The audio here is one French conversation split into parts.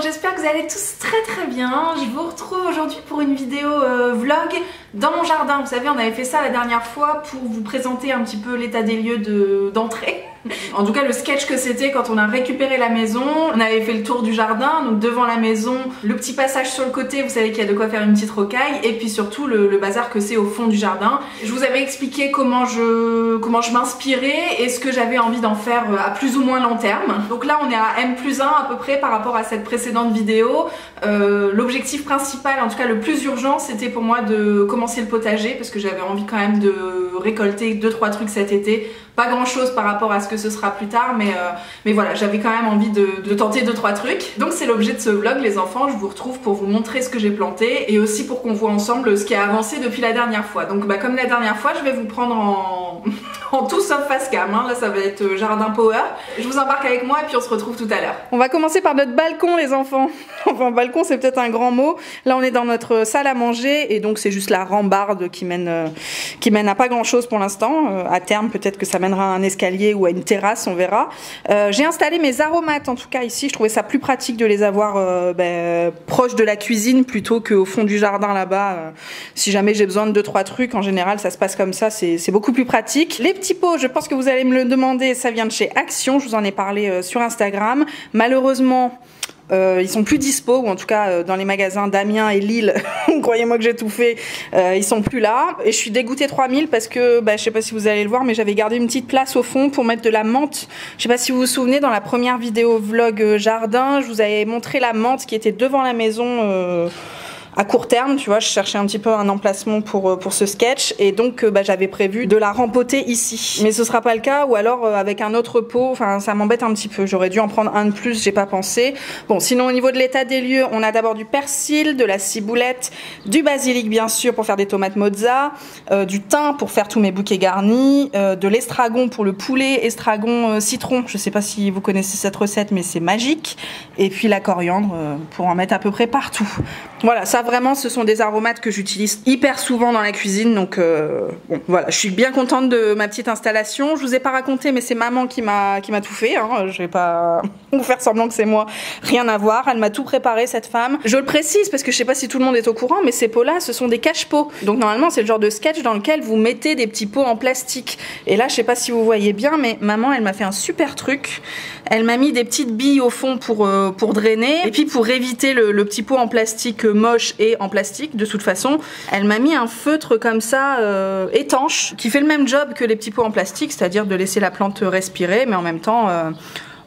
j'espère que vous allez tous très bien. Je vous retrouve aujourd'hui pour une vidéo vlog dans mon jardin. Vous savez, on avait fait ça la dernière fois pour vous présenter un petit peu l'état des lieux d'entrée. En tout cas, le sketch que c'était quand on a récupéré la maison. On avait fait le tour du jardin, donc devant la maison, le petit passage sur le côté, vous savez qu'il y a de quoi faire une petite rocaille, et puis surtout le bazar que c'est au fond du jardin. Je vous avais expliqué comment je m'inspirais et ce que j'avais envie d'en faire à plus ou moins long terme. Donc là, on est à M+1 à peu près par rapport à cette précédente vidéo. L'objectif principal, en tout cas le plus urgent, c'était pour moi de commencer le potager parce que j'avais envie quand même de récolter 2-3 trucs cet été. Pas grand chose par rapport à ce que ce sera plus tard, mais voilà, j'avais quand même envie de tenter 2-3 trucs. Donc c'est l'objet de ce vlog, les enfants. Je vous retrouve pour vous montrer ce que j'ai planté et aussi pour qu'on voit ensemble ce qui a avancé depuis la dernière fois. Donc comme la dernière fois, je vais vous prendre en tout sauf face cam, hein. Là ça va être jardin power. Je vous embarque avec moi et puis on se retrouve tout à l'heure. On va commencer par notre balcon, les enfants. Enfin, balcon c'est peut-être un grand mot. Là on est dans notre salle à manger et donc c'est juste la rambarde qui mène à pas grand chose pour l'instant. À terme peut-être que ça mènera à un escalier ou à une terrasse, on verra. J'ai installé mes aromates en tout cas ici. Je trouvais ça plus pratique de les avoir proche de la cuisine plutôt qu'au fond du jardin là-bas. Si jamais j'ai besoin de 2-3 trucs, en général ça se passe comme ça, c'est beaucoup plus pratique. Les petits pots, je pense que vous allez me le demander, ça vient de chez Action, je vous en ai parlé sur Instagram. Malheureusement, ils sont plus dispo, ou en tout cas dans les magasins d'Amiens et Lille, croyez-moi que j'ai tout fait, ils sont plus là. Et je suis dégoûtée 3000 parce que, je sais pas si vous allez le voir, mais j'avais gardé une petite place au fond pour mettre de la menthe. Je sais pas si vous vous souvenez, dans la première vidéo vlog jardin, je vous avais montré la menthe qui était devant la maison à court terme, tu vois, je cherchais un petit peu un emplacement pour ce sketch et donc j'avais prévu de la rempoter ici. Mais ce sera pas le cas, ou alors avec un autre pot, enfin ça m'embête un petit peu. J'aurais dû en prendre un de plus, j'ai pas pensé. Bon, sinon au niveau de l'état des lieux, on a d'abord du persil, de la ciboulette, du basilic bien sûr pour faire des tomates mozza, du thym pour faire tous mes bouquets garnis, de l'estragon pour le poulet, estragon citron. Je sais pas si vous connaissez cette recette, mais c'est magique. Et puis la coriandre pour en mettre à peu près partout. Voilà, ça vraiment ce sont des aromates que j'utilise hyper souvent dans la cuisine, donc bon voilà, je suis bien contente de ma petite installation. Je vous ai pas raconté, mais c'est maman qui m'a tout fait, hein. Je vais pas vous faire semblant que c'est moi, rien à voir. Elle m'a tout préparé, cette femme. Je le précise parce que je sais pas si tout le monde est au courant, mais ces pots là ce sont des cache-pots, donc normalement c'est le genre de sketch dans lequel vous mettez des petits pots en plastique. Et là je sais pas si vous voyez bien, mais maman elle m'a fait un super truc. Elle m'a mis des petites billes au fond pour drainer, et puis pour éviter le petit pot en plastique moche et en plastique de toute façon, elle m'a mis un feutre comme ça étanche qui fait le même job que les petits pots en plastique, c'est-à-dire de laisser la plante respirer, mais en même temps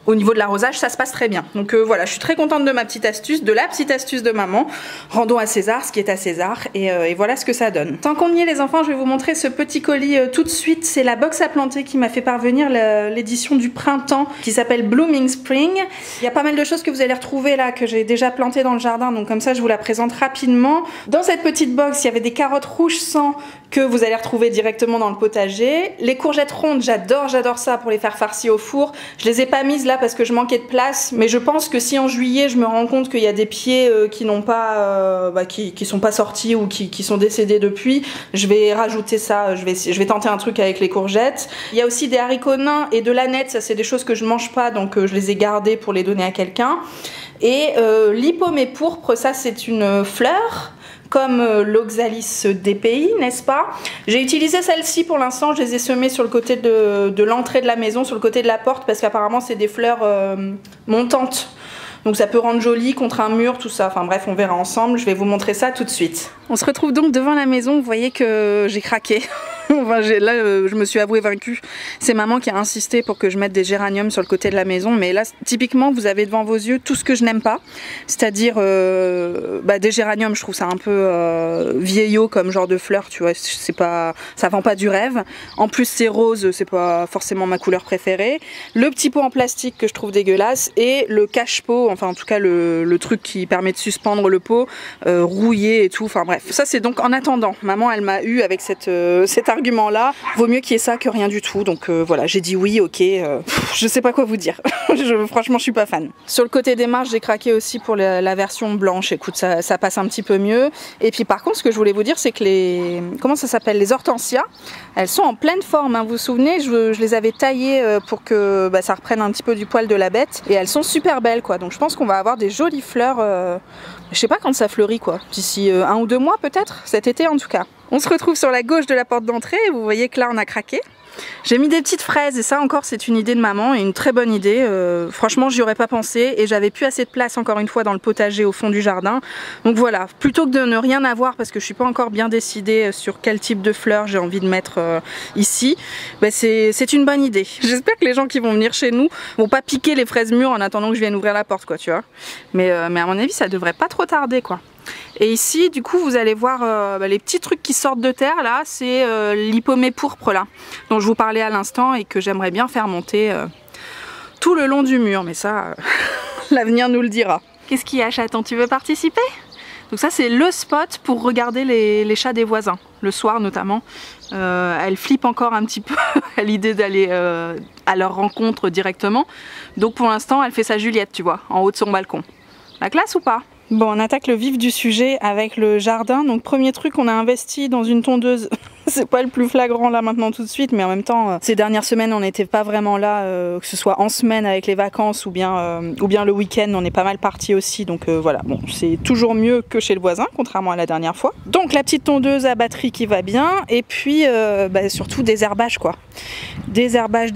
au niveau de l'arrosage, ça se passe très bien. Donc voilà, je suis très contente de ma petite astuce, de la petite astuce de maman. Rendons à César ce qui est à César, et voilà ce que ça donne. Tant qu'on y est les enfants, je vais vous montrer ce petit colis tout de suite. C'est la box à planter qui m'a fait parvenir l'édition du printemps qui s'appelle Blooming Spring. Il y a pas mal de choses que vous allez retrouver là, que j'ai déjà plantées dans le jardin, donc comme ça je vous la présente rapidement. Dans cette petite box, il y avait des carottes rouges sang que vous allez retrouver directement dans le potager. Les courgettes rondes, j'adore ça pour les faire farcir au four. Je les ai pas mises là parce que je manquais de place, mais je pense que si en juillet je me rends compte qu'il y a des pieds qui n'ont pas qui sont pas sortis ou qui sont décédés depuis, je vais rajouter ça. Je vais tenter un truc avec les courgettes. Il y a aussi des haricots nains et de l'aneth, ça c'est des choses que je mange pas, donc je les ai gardées pour les donner à quelqu'un. Et l'hypomée pourpre, ça c'est une fleur comme l'Oxalis DPI, n'est-ce pas? J'ai utilisé celle-ci pour l'instant, je les ai semées sur le côté de l'entrée de la maison, sur le côté de la porte, parce qu'apparemment c'est des fleurs montantes. Donc ça peut rendre joli contre un mur, tout ça. Enfin bref, on verra ensemble, je vais vous montrer ça tout de suite. On se retrouve donc devant la maison, vous voyez que j'ai craqué. Enfin, là, je me suis avouée vaincue. C'est maman qui a insisté pour que je mette des géraniums sur le côté de la maison. Mais là, typiquement, vous avez devant vos yeux tout ce que je n'aime pas. C'est-à-dire des géraniums, je trouve ça un peu vieillot comme genre de fleur, tu vois. Ça vend pas du rêve. En plus, c'est rose, c'est pas forcément ma couleur préférée. Le petit pot en plastique que je trouve dégueulasse. Et le cache-pot, enfin en tout cas le truc qui permet de suspendre le pot, rouillé et tout. Enfin bref, ça c'est donc en attendant. Maman, elle m'a eu avec cet argument argument-là, vaut mieux qu'il y ait ça que rien du tout. Donc voilà, j'ai dit oui, ok. Je sais pas quoi vous dire. Franchement, je suis pas fan. Sur le côté des marches, j'ai craqué aussi pour la version blanche. Écoute, ça passe un petit peu mieux. Et puis par contre, ce que je voulais vous dire, c'est que les... Comment ça s'appelle? Les hortensias, elles sont en pleine forme. Hein. Vous vous souvenez, je les avais taillées pour que ça reprenne un petit peu du poil de la bête. Et elles sont super belles, quoi. Donc je pense qu'on va avoir des jolies fleurs. Je sais pas quand ça fleurit, quoi. D'ici 1 ou 2 mois, peut-être. Cet été, en tout cas. On se retrouve sur la gauche de la porte d'entrée. Vous voyez que là, on a craqué. J'ai mis des petites fraises et ça encore c'est une idée de maman et une très bonne idée. Franchement j'y aurais pas pensé et j'avais plus assez de place encore une fois dans le potager au fond du jardin. Donc voilà, plutôt que de ne rien avoir parce que je suis pas encore bien décidée sur quel type de fleurs j'ai envie de mettre ici, c'est une bonne idée. J'espère que les gens qui vont venir chez nous vont pas piquer les fraises mûres en attendant que je vienne ouvrir la porte, quoi, tu vois. Mais à mon avis ça devrait pas trop tarder, quoi. Et ici, du coup, vous allez voir les petits trucs qui sortent de terre, là, c'est l'hypomée pourpre, là, dont je vous parlais à l'instant et que j'aimerais bien faire monter tout le long du mur. Mais ça, l'avenir nous le dira. Qu'est-ce qu'il y a, chaton? Tu veux participer? Donc ça, c'est le spot pour regarder les chats des voisins, le soir notamment. Elle flippe encore un petit peu à l'idée d'aller à leur rencontre directement. Donc pour l'instant, elle fait sa Juliette, tu vois, en haut de son balcon. La classe ou pas? Bon, on attaque le vif du sujet avec le jardin. Donc premier truc, on a investi dans une tondeuse. C'est pas le plus flagrant là maintenant tout de suite, mais en même temps, ces dernières semaines, on n'était pas vraiment là, que ce soit en semaine avec les vacances ou bien le week-end, on est pas mal parti aussi. Donc voilà, bon, c'est toujours mieux que chez le voisin, contrairement à la dernière fois. Donc la petite tondeuse à batterie qui va bien, et puis surtout des herbages, quoi. Des herbages.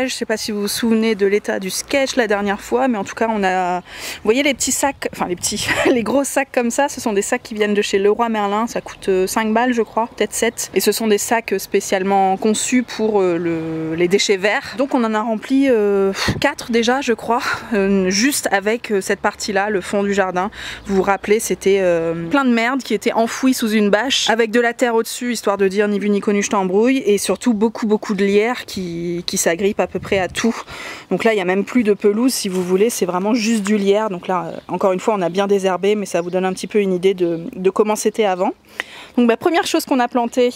Je sais pas si vous vous souvenez de l'état du sketch la dernière fois, mais en tout cas, on a, vous voyez les petits sacs, enfin les petits, les gros sacs comme ça, ce sont des sacs qui viennent de chez Leroy Merlin, ça coûte 5 balles je crois, peut-être 7. Et ce sont des sacs spécialement conçus pour les déchets verts. Donc on en a rempli 4 déjà je crois, juste avec cette partie-là, le fond du jardin. Vous vous rappelez, c'était plein de merde qui était enfouie sous une bâche, avec de la terre au-dessus, histoire de dire ni vu ni connu je t'embrouille, et surtout beaucoup de lierre qui s'agrippe à peu près à tout. Donc là il n'y a même plus de pelouse si vous voulez, c'est vraiment juste du lierre. Donc là encore une fois on a bien désherbé, mais ça vous donne un petit peu une idée de comment c'était avant. Donc première chose qu'on a plantée,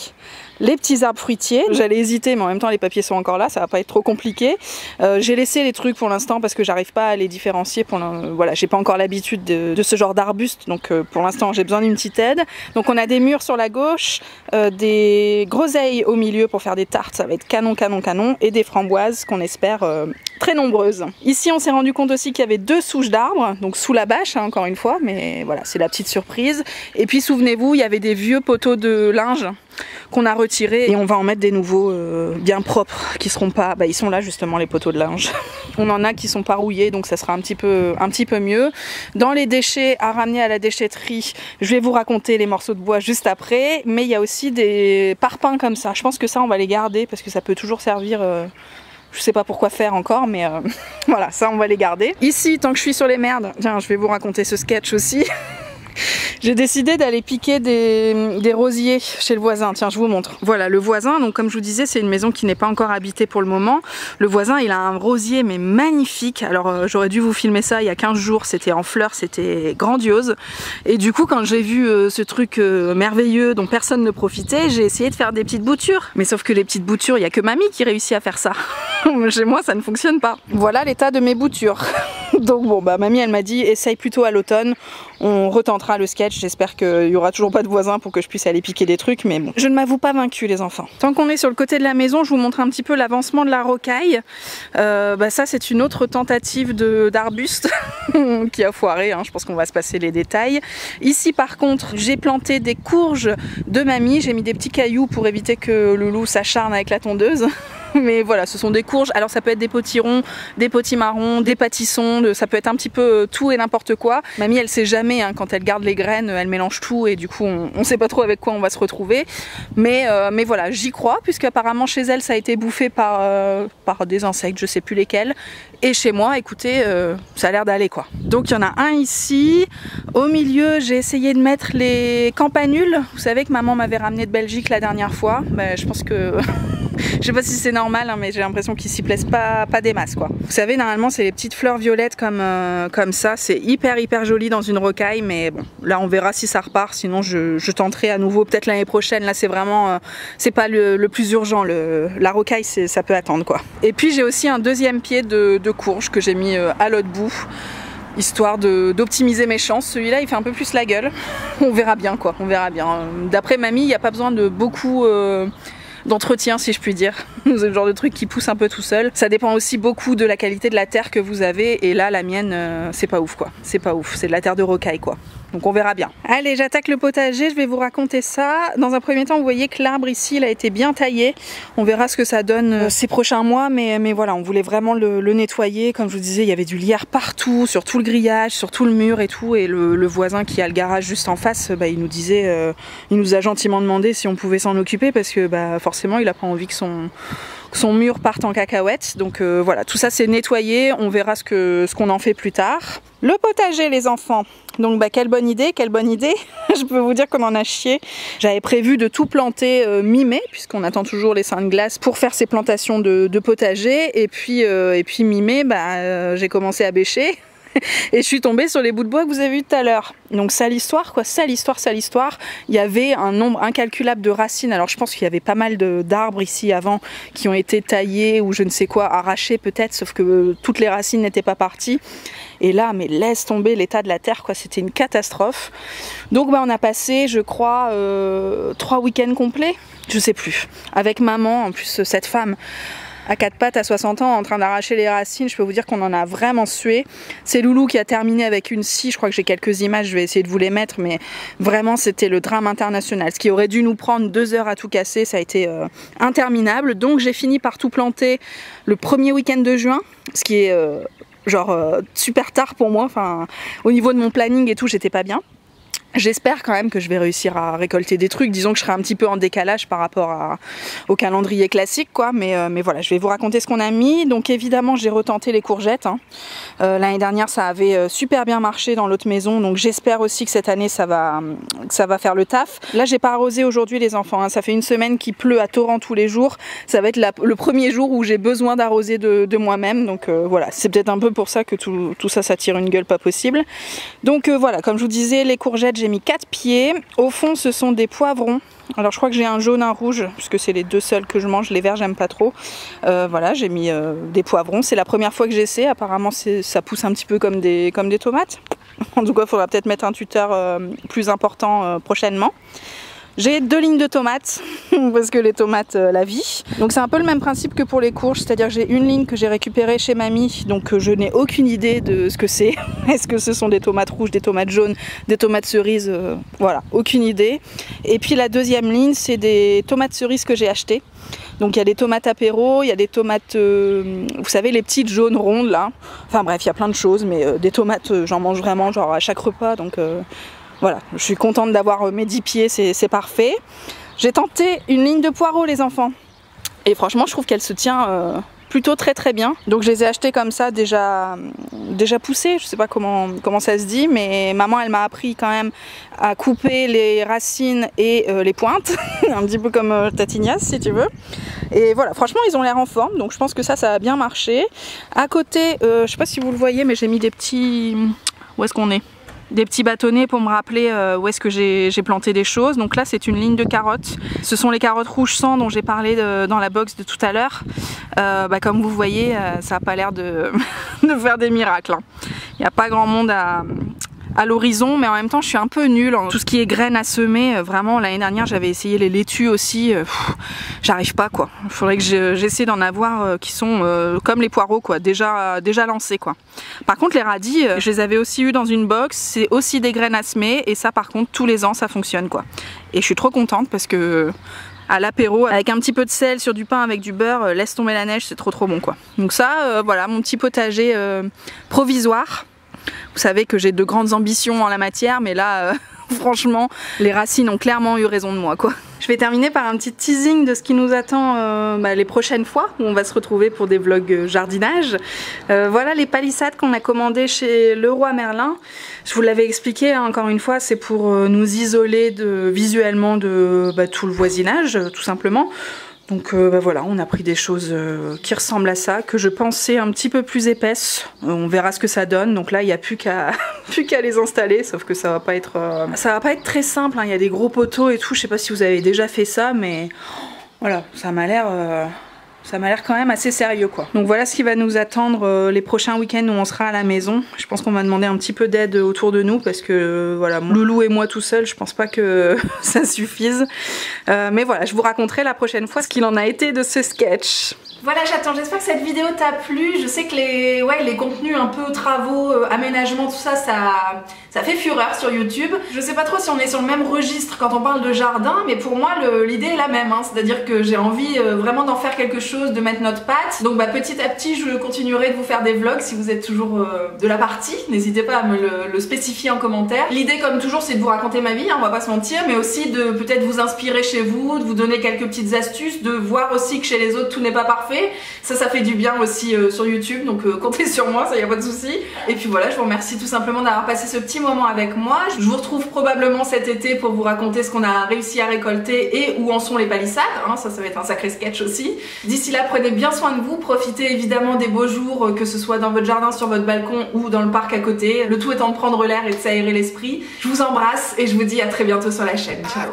les petits arbres fruitiers. J'allais hésiter, mais en même temps les papiers sont encore là, ça va pas être trop compliqué. J'ai laissé les trucs pour l'instant parce que j'arrive pas à les différencier. Voilà, j'ai pas encore l'habitude de ce genre d'arbuste, donc pour l'instant j'ai besoin d'une petite aide. Donc on a des mûres sur la gauche, des groseilles au milieu pour faire des tartes, ça va être canon, et des framboises qu'on espère très nombreuses. Ici on s'est rendu compte aussi qu'il y avait 2 souches d'arbres, donc sous la bâche hein, encore une fois, mais voilà, c'est la petite surprise. Et puis souvenez-vous, il y avait des vieux poteaux de linge qu'on a retirés et on va en mettre des nouveaux bien propres qui seront pas, ils sont là justement les poteaux de linge. On en a qui sont pas rouillés, donc ça sera un petit peu mieux. Dans les déchets à ramener à la déchetterie, je vais vous raconter les morceaux de bois juste après, mais il y a aussi des parpaings comme ça. Je pense que ça on va les garder parce que ça peut toujours servir. Je sais pas pourquoi faire encore, mais voilà, ça on va les garder. Ici, tant que je suis sur les merdes, tiens, je vais vous raconter ce sketch aussi. J'ai décidé d'aller piquer des rosiers chez le voisin. Tiens, je vous montre. Voilà, le voisin, donc comme je vous disais, c'est une maison qui n'est pas encore habitée pour le moment. Le voisin, il a un rosier, mais magnifique. Alors, j'aurais dû vous filmer ça il y a 15 jours. C'était en fleurs, c'était grandiose. Et du coup, quand j'ai vu ce truc merveilleux dont personne ne profitait, j'ai essayé de faire des petites boutures. Mais sauf que les petites boutures, il n'y a que mamie qui réussit à faire ça. Chez moi, ça ne fonctionne pas. Voilà l'état de mes boutures. Donc bon, mamie, elle m'a dit, essaye plutôt à l'automne. On retentera le sketch. J'espère qu'il n'y aura toujours pas de voisins pour que je puisse aller piquer des trucs, mais bon. Je ne m'avoue pas vaincue, les enfants. Tant qu'on est sur le côté de la maison, je vous montre un petit peu l'avancement de la rocaille. Ça, c'est une autre tentative d'arbuste qui a foiré, hein. Je pense qu'on va se passer les détails. Ici, par contre, j'ai planté des courges de mamie. J'ai mis des petits cailloux pour éviter que le loup s'acharne avec la tondeuse. Mais voilà, ce sont des courges. Alors ça peut être des potirons, des potimarrons, des pâtissons, ça peut être un petit peu tout et n'importe quoi. Mamie, elle sait jamais, hein, quand elle garde les graines, elle mélange tout et du coup on sait pas trop avec quoi on va se retrouver. Mais voilà, j'y crois, puisque apparemment chez elle ça a été bouffé par des insectes, je sais plus lesquels. Et chez moi, écoutez, ça a l'air d'aller, quoi. Donc il y en a un ici. Au milieu, j'ai essayé de mettre les campanules. Vous savez que maman m'avait ramené de Belgique la dernière fois. Je pense que Je sais pas si c'est normal, hein, mais j'ai l'impression qu'ils s'y plaisent pas des masses, quoi. Vous savez, normalement, c'est les petites fleurs violettes comme ça. C'est hyper joli dans une rocaille, mais bon, là, on verra si ça repart. Sinon, je tenterai à nouveau peut-être l'année prochaine. Là, c'est vraiment, c'est pas le plus urgent. La rocaille, ça peut attendre, quoi. Et puis, j'ai aussi un deuxième pied de courge que j'ai mis à l'autre bout, histoire d'optimiser mes chances. Celui-là, il fait un peu plus la gueule. On verra bien, quoi. On verra bien. D'après mamie, il n'y a pas besoin de beaucoup d'entretien, si je puis dire. C'est le genre de truc qui pousse un peu tout seul. Ça dépend aussi beaucoup de la qualité de la terre que vous avez. Et là, la mienne, c'est pas ouf, quoi. C'est pas ouf. C'est de la terre de rocaille, quoi. Donc on verra bien. Allez, j'attaque le potager, je vais vous raconter ça. Dans un premier temps, vous voyez que l'arbre ici, il a été bien taillé. On verra ce que ça donne ces prochains mois, mais voilà, on voulait vraiment le nettoyer. Comme je vous disais, il y avait du lierre partout, sur tout le grillage, sur tout le mur et tout. Et le voisin qui a le garage juste en face, il nous disait, il nous a gentiment demandé si on pouvait s'en occuper parce que forcément, il n'a pas envie que son mur parte en cacahuète. Donc voilà, tout ça c'est nettoyé, on verra ce qu'on en fait plus tard. Le potager, les enfants. Donc quelle bonne idée, quelle bonne idée. Je peux vous dire qu'on en a chié. J'avais prévu de tout planter mi-mai, puisqu'on attend toujours les seins de glace pour faire ces plantations de potager. Et puis mi-mai, j'ai commencé à bêcher. Et je suis tombée sur les bouts de bois que vous avez vus tout à l'heure. Donc sale histoire, quoi, sale histoire. Il y avait un nombre incalculable de racines. Alors je pense qu'il y avait pas mal d'arbres ici avant qui ont été taillés ou je ne sais quoi, arrachés peut-être, sauf que toutes les racines n'étaient pas parties. Et là, mais laisse tomber l'état de la terre, quoi, c'était une catastrophe. Donc on a passé, je crois, 3 week-ends complets, je sais plus, avec maman, en plus cette femme à 4 pattes à 60 ans en train d'arracher les racines. Je peux vous dire qu'on en a vraiment sué. C'est Loulou qui a terminé avec une scie. Je crois que j'ai quelques images, je vais essayer de vous les mettre, mais vraiment c'était le drame international. Ce qui aurait dû nous prendre 2 heures à tout casser, ça a été interminable. Donc j'ai fini par tout planter le premier week-end de juin, ce qui est super tard pour moi. Enfin, au niveau de mon planning et tout, j'étais pas bien. J'espère quand même que je vais réussir à récolter des trucs. Disons que je serai un petit peu en décalage par rapport au calendrier classique, quoi. Mais voilà, je vais vous raconter ce qu'on a mis. Donc évidemment, j'ai retenté les courgettes. L'année dernière, ça avait super bien marché dans l'autre maison. Donc j'espère aussi que cette année, ça va faire le taf. Là, j'ai pas arrosé aujourd'hui, les enfants. Ça fait une semaine qu'il pleut à torrent tous les jours. Ça va être le premier jour où j'ai besoin d'arroser de moi-même. Donc voilà, c'est peut-être un peu pour ça que tout ça, ça tire une gueule pas possible. Donc voilà, comme je vous disais, les courgettes, j'ai mis 4 pieds. Au fond, ce sont des poivrons. Alors je crois que j'ai un jaune, un rouge, puisque c'est les 2 seuls que je mange. Les verts, j'aime pas trop. Voilà, j'ai mis des poivrons. C'est la première fois que j'essaie. Apparemment, ça pousse un petit peu comme des tomates. En tout cas, il faudra peut-être mettre un tuteur plus important prochainement. J'ai 2 lignes de tomates, parce que les tomates, la vie. Donc c'est un peu le même principe que pour les courges, c'est-à-dire que j'ai une ligne que j'ai récupérée chez mamie, donc je n'ai aucune idée de ce que c'est. Est-ce que ce sont des tomates rouges, des tomates jaunes, des tomates cerises, voilà, aucune idée. Et puis la deuxième ligne, c'est des tomates cerises que j'ai achetées. Donc il y a des tomates apéro, il y a des tomates, vous savez, les petites jaunes rondes là. Enfin bref, il y a plein de choses, mais des tomates, j'en mange vraiment genre à chaque repas, donc... Voilà, je suis contente d'avoir mes 10 pieds, c'est parfait. J'ai tenté une ligne de poireaux, les enfants. Et franchement, je trouve qu'elle se tient plutôt très bien. Donc je les ai achetés comme ça, déjà poussés. Je sais pas comment ça se dit, mais maman, elle m'a appris quand même à couper les racines et les pointes. Un petit peu comme Tatignas, si tu veux. Et voilà, franchement, ils ont l'air en forme. Donc je pense que ça a bien marché. À côté, je sais pas si vous le voyez, mais j'ai mis des petits... Où est-ce qu'on est ? Des petits bâtonnets pour me rappeler où est-ce que j'ai planté des choses. Donc là, c'est une ligne de carottes. Ce sont les carottes rouges sang dont j'ai parlé dans la box de tout à l'heure. Comme vous voyez, ça n'a pas l'air de faire des miracles. Il n'y a pas grand monde à l'horizon, mais en même temps je suis un peu nulle en tout ce qui est graines à semer. Vraiment, l'année dernière j'avais essayé les laitues aussi, j'arrive pas, quoi. Il faudrait que j'essaie d'en avoir qui sont comme les poireaux, quoi, déjà lancés, quoi. Par contre les radis, je les avais aussi eu dans une box, c'est aussi des graines à semer, et ça par contre tous les ans ça fonctionne, quoi. Et je suis trop contente parce que à l'apéro, avec un petit peu de sel sur du pain avec du beurre, laisse tomber la neige, c'est trop bon, quoi. Donc ça, voilà mon petit potager provisoire. Vous savez que j'ai de grandes ambitions en la matière, mais là, franchement, les racines ont clairement eu raison de moi, quoi. Je vais terminer par un petit teasing de ce qui nous attend les prochaines fois, où on va se retrouver pour des vlogs jardinage. Voilà les palissades qu'on a commandées chez Leroy Merlin. Je vous l'avais expliqué, hein, encore une fois, c'est pour nous isoler visuellement de tout le voisinage, tout simplement. Donc bah voilà, on a pris des choses qui ressemblent à ça, que je pensais un petit peu plus épaisses. On verra ce que ça donne. Donc là, il n'y a plus qu'à plus qu'à les installer, sauf que ça va pas être très simple, hein. Il y a des gros poteaux et tout. Je sais pas si vous avez déjà fait ça, mais voilà, ça m'a l'air quand même assez sérieux, quoi. Donc voilà ce qui va nous attendre les prochains week-ends où on sera à la maison. Je pense qu'on va demander un petit peu d'aide autour de nous parce que voilà, mon loulou et moi tout seul, je pense pas que ça suffise. Mais voilà, je vous raconterai la prochaine fois ce qu'il en a été de ce sketch. Voilà, j'espère que cette vidéo t'a plu. Je sais que les contenus un peu travaux, aménagement, tout ça, ça fait fureur sur YouTube. Je sais pas trop si on est sur le même registre quand on parle de jardin, mais pour moi l'idée est la même, hein. C'est-à-dire que j'ai envie vraiment d'en faire quelque chose, de mettre notre patte. Donc bah, petit à petit, je continuerai de vous faire des vlogs si vous êtes toujours de la partie. N'hésitez pas à me le spécifier en commentaire. L'idée, comme toujours, c'est de vous raconter ma vie, hein, on va pas se mentir, mais aussi de peut-être vous inspirer chez vous, de vous donner quelques petites astuces, de voir aussi que chez les autres tout n'est pas parfait. Ça fait du bien aussi sur YouTube, donc comptez sur moi, ça y a pas de souci. Et puis voilà, je vous remercie tout simplement d'avoir passé ce petit moment avec moi. Je vous retrouve probablement cet été pour vous raconter ce qu'on a réussi à récolter et où en sont les palissades, hein. Ça va être un sacré sketch aussi. D'ici là, prenez bien soin de vous, profitez évidemment des beaux jours, que ce soit dans votre jardin, sur votre balcon ou dans le parc à côté. Le tout étant de prendre l'air et de s'aérer l'esprit. Je vous embrasse et je vous dis à très bientôt sur la chaîne. Ciao.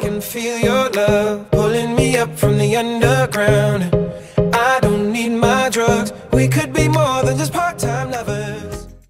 I don't need my drugs. We could be more than just part-time lovers.